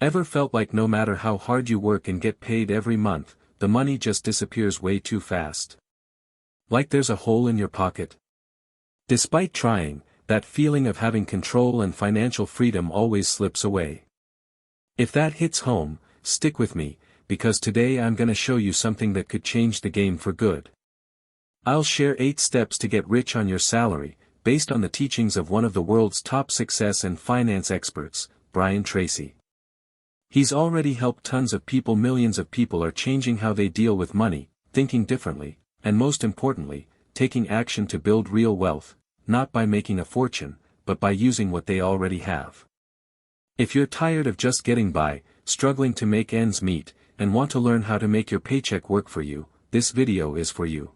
Ever felt like no matter how hard you work and get paid every month, the money just disappears way too fast? Like there's a hole in your pocket? Despite trying, that feeling of having control and financial freedom always slips away. If that hits home, stick with me, because today I'm gonna show you something that could change the game for good. I'll share 8 steps to get rich on your salary, based on the teachings of one of the world's top success and finance experts, Tracy. He's already helped tons of people. Millions of people are changing how they deal with money, thinking differently, and most importantly, taking action to build real wealth, not by making a fortune, but by using what they already have. If you're tired of just getting by, struggling to make ends meet, and want to learn how to make your paycheck work for you, this video is for you.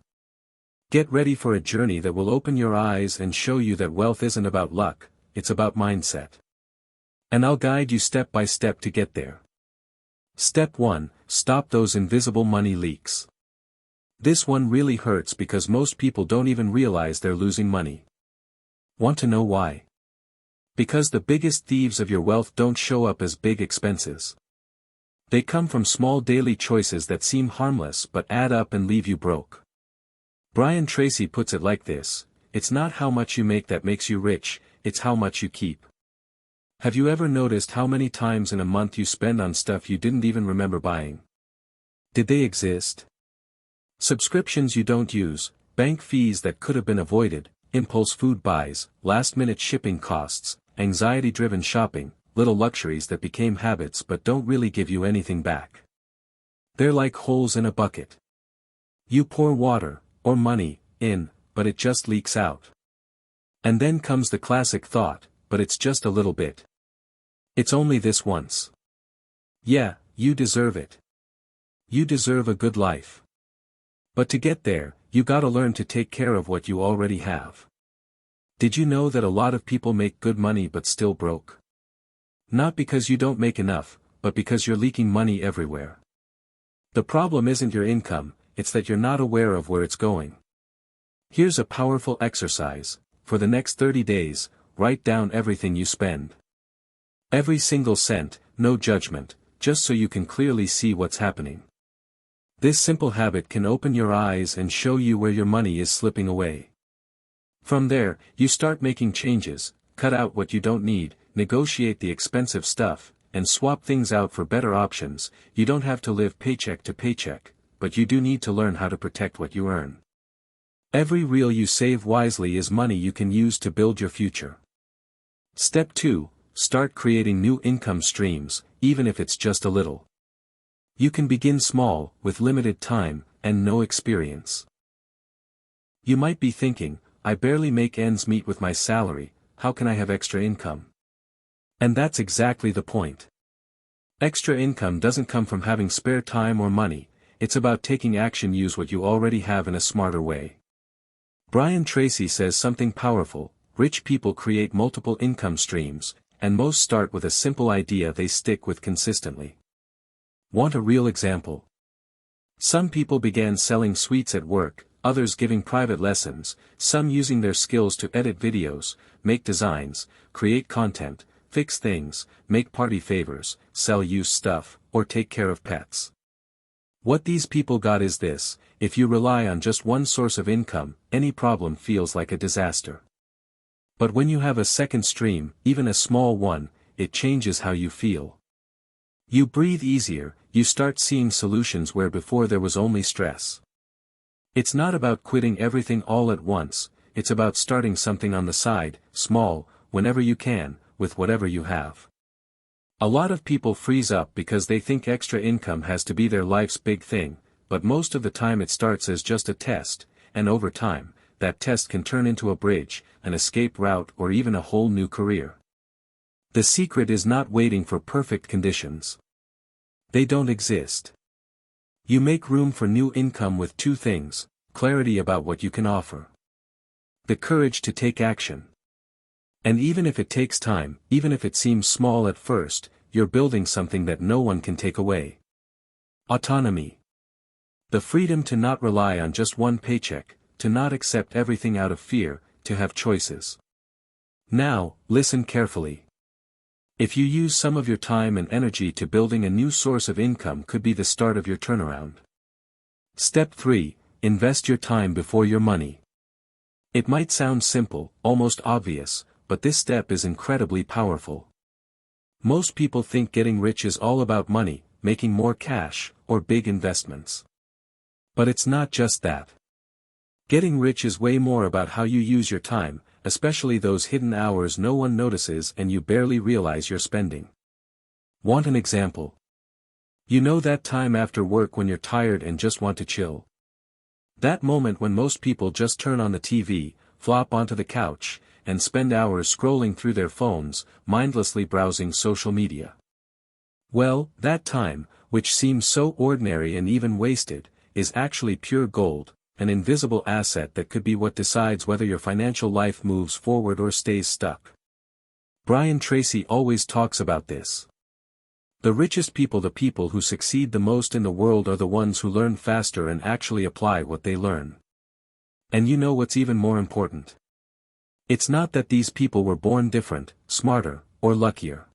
Get ready for a journey that will open your eyes and show you that wealth isn't about luck, it's about mindset. And I'll guide you step by step to get there. Step 1, stop those invisible money leaks. This one really hurts because most people don't even realize they're losing money. Want to know why? Because the biggest thieves of your wealth don't show up as big expenses. They come from small daily choices that seem harmless but add up and leave you broke. Tracy puts it like this: it's not how much you make that makes you rich, it's how much you keep. Have you ever noticed how many times in a month you spend on stuff you didn't even remember buying? Did they exist? Subscriptions you don't use, bank fees that could have been avoided, impulse food buys, last-minute shipping costs, anxiety-driven shopping, little luxuries that became habits but don't really give you anything back. They're like holes in a bucket. You pour water, or money, in, but it just leaks out. And then comes the classic thought, but it's just a little bit. It's only this once. Yeah, you deserve it. You deserve a good life. But to get there, you gotta learn to take care of what you already have. Did you know that a lot of people make good money but still broke? Not because you don't make enough, but because you're leaking money everywhere. The problem isn't your income, it's that you're not aware of where it's going. Here's a powerful exercise. For the next 30 days, write down everything you spend. Every single cent, no judgment, just so you can clearly see what's happening. This simple habit can open your eyes and show you where your money is slipping away. From there, you start making changes, cut out what you don't need, negotiate the expensive stuff, and swap things out for better options. You don't have to live paycheck to paycheck, but you do need to learn how to protect what you earn. Every real you save wisely is money you can use to build your future. Step 2, start creating new income streams, even if it's just a little. You can begin small, with limited time, and no experience. You might be thinking, I barely make ends meet with my salary, how can I have extra income? And that's exactly the point. Extra income doesn't come from having spare time or money, it's about taking action. Use what you already have in a smarter way. Tracy says something powerful: rich people create multiple income streams, and most start with a simple idea they stick with consistently. Want a real example? Some people began selling sweets at work, others giving private lessons, some using their skills to edit videos, make designs, create content, fix things, make party favors, sell used stuff, or take care of pets. What these people got is this: if you rely on just one source of income, any problem feels like a disaster. But when you have a second stream, even a small one, it changes how you feel. You breathe easier, you start seeing solutions where before there was only stress. It's not about quitting everything all at once, it's about starting something on the side, small, whenever you can, with whatever you have. A lot of people freeze up because they think extra income has to be their life's big thing, but most of the time it starts as just a test, and over time, that test can turn into a bridge, an escape route, or even a whole new career. The secret is not waiting for perfect conditions. They don't exist. You make room for new income with 2 things: clarity about what you can offer, the courage to take action. And even if it takes time, even if it seems small at first, you're building something that no one can take away. Autonomy. The freedom to not rely on just one paycheck, to not accept everything out of fear, to have choices. Now, listen carefully. If you use some of your time and energy to building a new source of income could be the start of your turnaround. Step 3. Invest your time before your money. It might sound simple, almost obvious, but this step is incredibly powerful. Most people think getting rich is all about money, making more cash, or big investments. But it's not just that. Getting rich is way more about how you use your time, especially those hidden hours no one notices and you barely realize you're spending. Want an example? You know that time after work when you're tired and just want to chill? That moment when most people just turn on the TV, flop onto the couch, and spend hours scrolling through their phones, mindlessly browsing social media. Well, that time, which seems so ordinary and even wasted, is actually pure gold, an invisible asset that could be what decides whether your financial life moves forward or stays stuck. Brian Tracy always talks about this. The richest people, the people who succeed the most in the world, are the ones who learn faster and actually apply what they learn. And you know what's even more important? It's not that these people were born different, smarter, or luckier.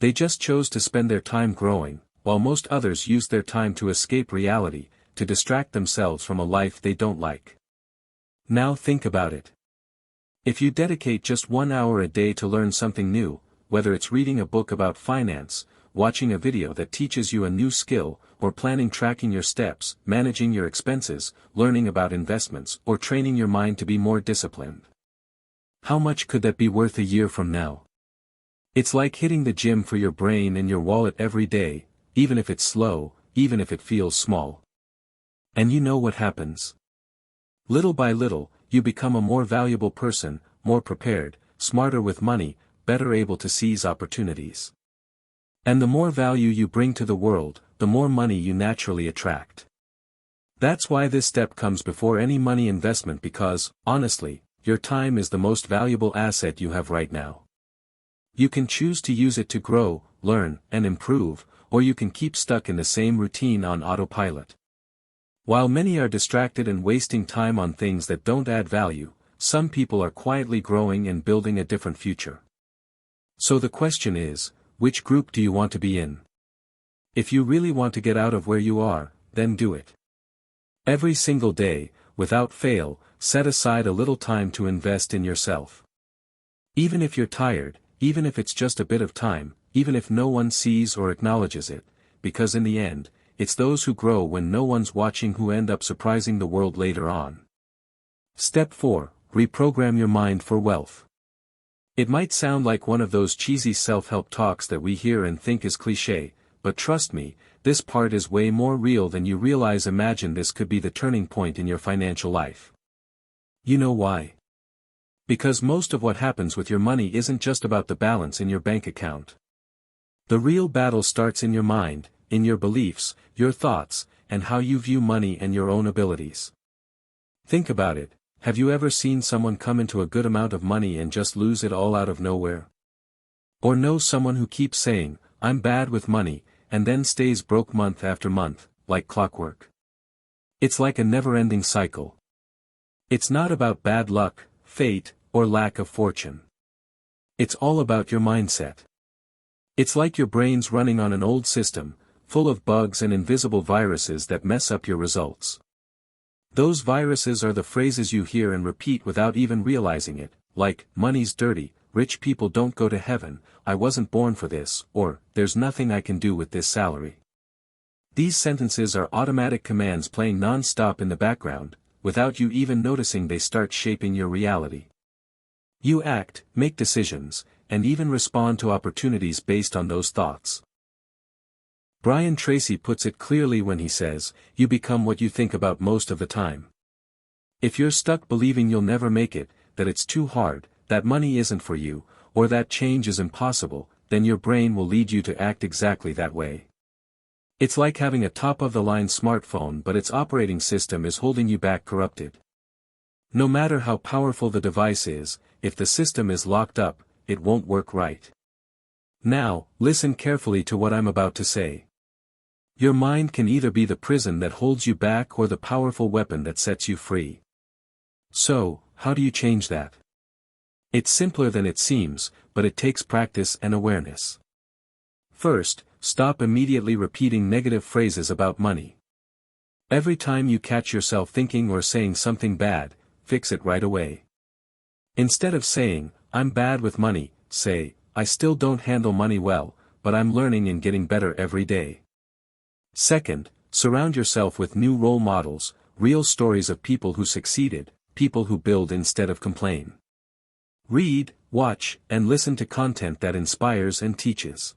They just chose to spend their time growing, while most others used their time to escape reality, to distract themselves from a life they don't like. Now think about it. If you dedicate just 1 hour a day to learn something new, whether it's reading a book about finance, watching a video that teaches you a new skill, or planning tracking your steps, managing your expenses, learning about investments, or training your mind to be more disciplined. How much could that be worth a year from now? It's like hitting the gym for your brain and your wallet every day, even if it's slow, even if it feels small. And you know what happens? Little by little, you become a more valuable person, more prepared, smarter with money, better able to seize opportunities. And the more value you bring to the world, the more money you naturally attract. That's why this step comes before any money investment, because, honestly, your time is the most valuable asset you have right now. You can choose to use it to grow, learn, and improve, or you can keep stuck in the same routine on autopilot. While many are distracted and wasting time on things that don't add value, some people are quietly growing and building a different future. So the question is, which group do you want to be in? If you really want to get out of where you are, then do it. Every single day, without fail, set aside a little time to invest in yourself. Even if you're tired, even if it's just a bit of time, even if no one sees or acknowledges it, because in the end, it's those who grow when no one's watching who end up surprising the world later on. Step 4. Reprogram your mind for wealth. It might sound like one of those cheesy self-help talks that we hear and think is cliché, but trust me, this part is way more real than you realize. Imagine this could be the turning point in your financial life. You know why? Because most of what happens with your money isn't just about the balance in your bank account. The real battle starts in your mind, in your beliefs, your thoughts, and how you view money and your own abilities. Think about it. Have you ever seen someone come into a good amount of money and just lose it all out of nowhere? Or know someone who keeps saying, "I'm bad with money," and then stays broke month after month, like clockwork? It's like a never-ending cycle. It's not about bad luck, fate, or lack of fortune. It's all about your mindset. It's like your brain's running on an old system, full of bugs and invisible viruses that mess up your results. Those viruses are the phrases you hear and repeat without even realizing it, like, "Money's dirty," "Rich people don't go to heaven," "I wasn't born for this," or, "There's nothing I can do with this salary." These sentences are automatic commands playing non-stop in the background, without you even noticing. They start shaping your reality. You act, make decisions, and even respond to opportunities based on those thoughts. Brian Tracy puts it clearly when he says, "You become what you think about most of the time." If you're stuck believing you'll never make it, that it's too hard, that money isn't for you, or that change is impossible, then your brain will lead you to act exactly that way. It's like having a top-of-the-line smartphone but its operating system is holding you back, corrupted. No matter how powerful the device is, if the system is locked up, it won't work right. Now, listen carefully to what I'm about to say. Your mind can either be the prison that holds you back or the powerful weapon that sets you free. So, how do you change that? It's simpler than it seems, but it takes practice and awareness. First, stop immediately repeating negative phrases about money. Every time you catch yourself thinking or saying something bad, fix it right away. Instead of saying, "I'm bad with money," say, "I still don't handle money well, but I'm learning and getting better every day." Second, surround yourself with new role models, real stories of people who succeeded, people who build instead of complain. Read, watch, and listen to content that inspires and teaches.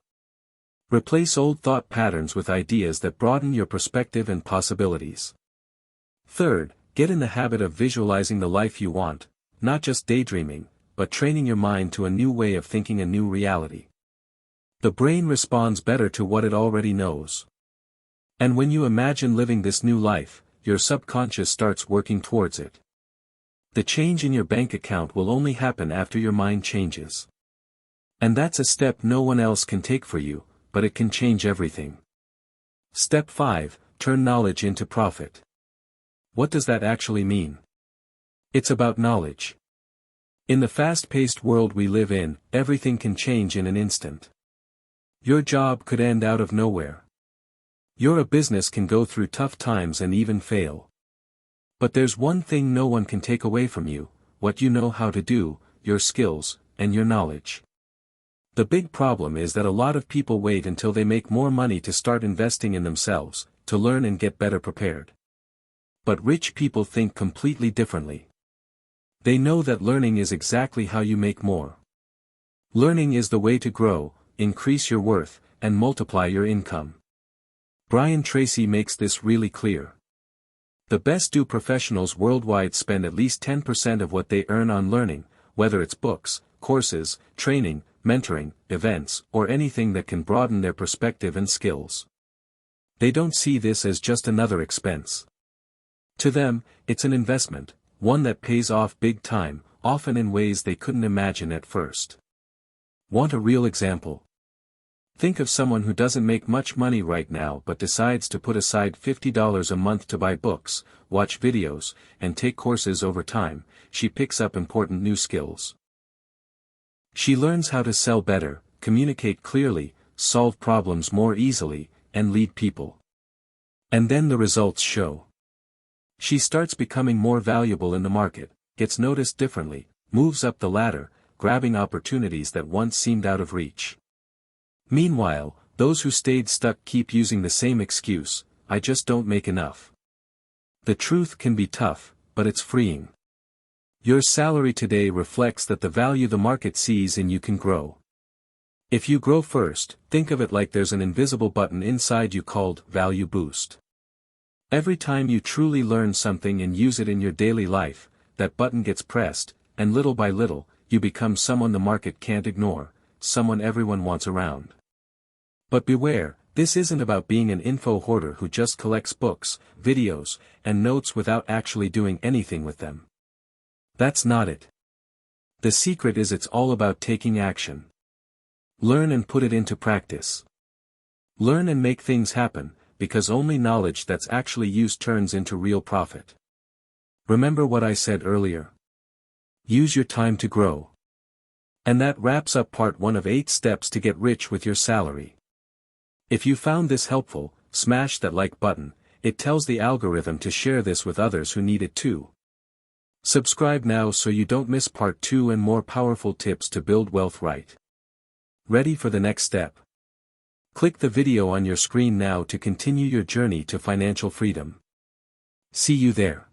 Replace old thought patterns with ideas that broaden your perspective and possibilities. Third, get in the habit of visualizing the life you want, not just daydreaming, but training your mind to a new way of thinking, a new reality. The brain responds better to what it already knows. And when you imagine living this new life, your subconscious starts working towards it. The change in your bank account will only happen after your mind changes. And that's a step no one else can take for you, but it can change everything. Step 5, turn knowledge into profit. What does that actually mean? It's about knowledge. In the fast-paced world we live in, everything can change in an instant. Your job could end out of nowhere. Your business can go through tough times and even fail. But there's one thing no one can take away from you: what you know how to do, your skills, and your knowledge. The big problem is that a lot of people wait until they make more money to start investing in themselves, to learn and get better prepared. But rich people think completely differently. They know that learning is exactly how you make more. Learning is the way to grow, increase your worth, and multiply your income. Tracy makes this really clear. The best professionals worldwide spend at least 10% of what they earn on learning, whether it's books, courses, training, mentoring, events, or anything that can broaden their perspective and skills. They don't see this as just another expense. To them, it's an investment, one that pays off big time, often in ways they couldn't imagine at first. Want a real example? Think of someone who doesn't make much money right now but decides to put aside $50 a month to buy books, watch videos, and take courses over time. She picks up important new skills. She learns how to sell better, communicate clearly, solve problems more easily, and lead people. And then the results show. She starts becoming more valuable in the market, gets noticed differently, moves up the ladder, grabbing opportunities that once seemed out of reach. Meanwhile, those who stayed stuck keep using the same excuse: "I just don't make enough." The truth can be tough, but it's freeing. Your salary today reflects that the value the market sees in you can grow. If you grow first, think of it like there's an invisible button inside you called Value Boost. Every time you truly learn something and use it in your daily life, that button gets pressed, and little by little, you become someone the market can't ignore, someone everyone wants around. But beware, this isn't about being an info hoarder who just collects books, videos, and notes without actually doing anything with them. That's not it. The secret is it's all about taking action. Learn and put it into practice. Learn and make things happen, because only knowledge that's actually used turns into real profit. Remember what I said earlier? Use your time to grow. And that wraps up part 1 of 8 steps to get rich with your salary. If you found this helpful, smash that like button. It tells the algorithm to share this with others who need it too. Subscribe now so you don't miss part 2 and more powerful tips to build wealth right. Ready for the next step? Click the video on your screen now to continue your journey to financial freedom. See you there.